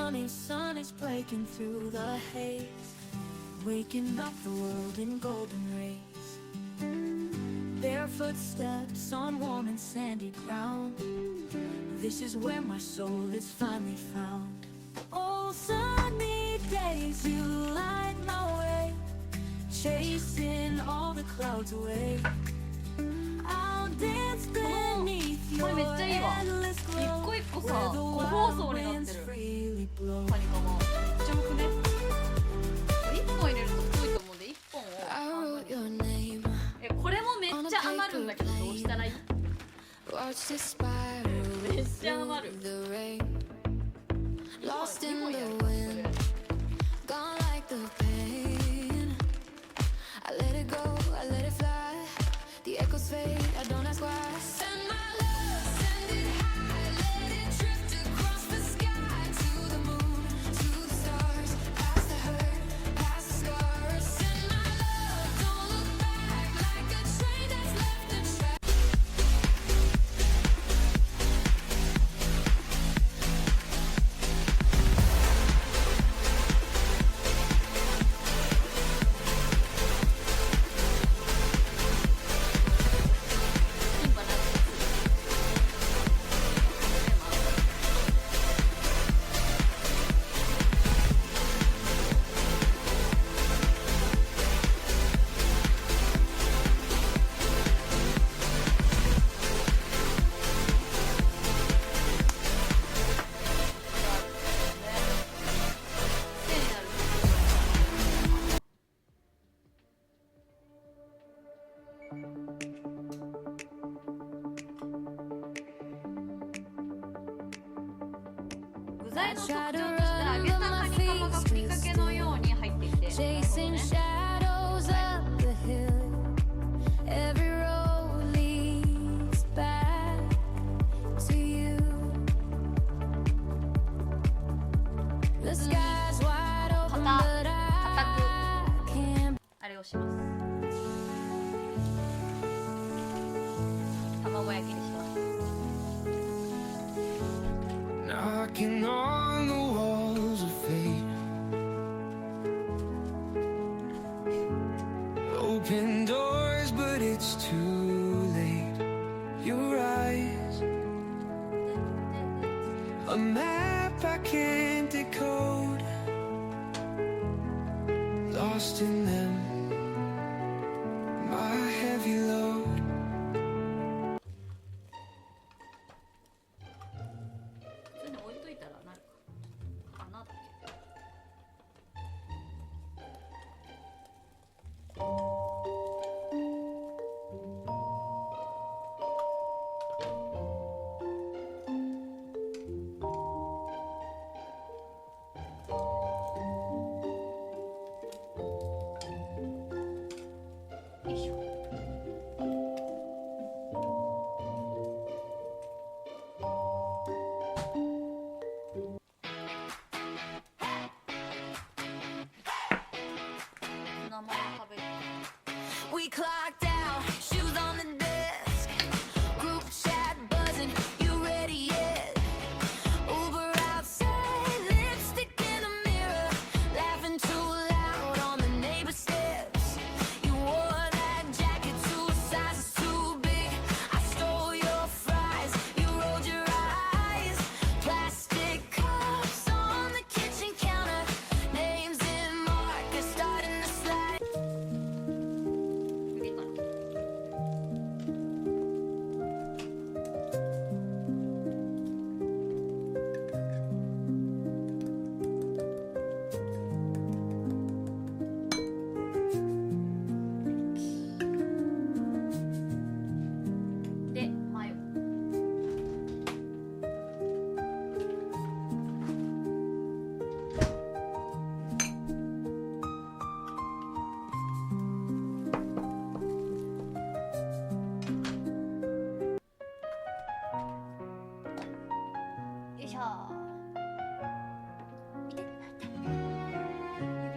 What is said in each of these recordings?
morning sun is breaking through the haze, waking up the world in golden rays. Barefoot steps on warm and sandy ground. This is where my soul is finally found. Oh, sunny days, you light my way, chasing all the clouds away. I'll dance beneath your endless glow, where the wild winds freely blow. カニカマめっちゃよくね。これ1本入れると太いと思うんで1本を半分に。これもめっちゃ余るんだけどどうしたらいい？めっちゃ余る。Lost in the 2本やる wind, gone like the pain. I let it go, I let it fly. The echoes fade, I don't ask why. Send my love, send it high, let it drift across the sky to the moon, to the stars, past the hurt, past the scars. Send my love, don't look back, like a train that's left the track.具材の特徴として揚げたカニカマがふりかけのように入っていて、 Chasing shadows up the hill. Every road leads back to you. The sky's wide open, but I can't. あれをします。卵焼きにします。 Knocking on the walls of fate. Open doors, but it's too late. Your eyes, a map I can't decode. Lost in them, my heavy load. 普通に置いといたらなるかなだけ。よいしょ。名前食べる。 We clocked out, shoes on the desk. Group chat buzzing, you ready yet? Uber outside, lipstick in the mirror, laughing too loud on the neighbor steps. You wore that jacket 2 sizes too big. I stole your fries, you rolled your eyes. Plastic cups on the kitchen counter, names in markers starting to slide. いいかな。で、マヨ。よいしょー。見て、指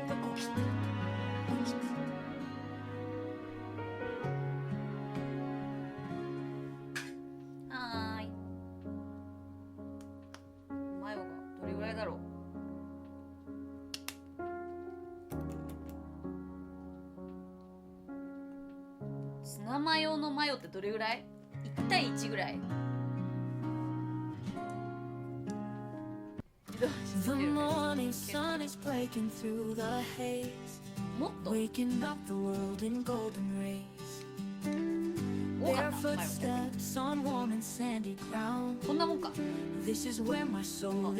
どこ切った？はーい。マヨがどれぐらいだろう。砂マヨのマヨってどれぐらい ?1 対1ぐらい。The morning sun is breaking through the haze, もっと waking up the world in golden rays. 多か Their ったマヨ逆に footsteps on warm and sandy ground. こんなもんか。 This is where my soul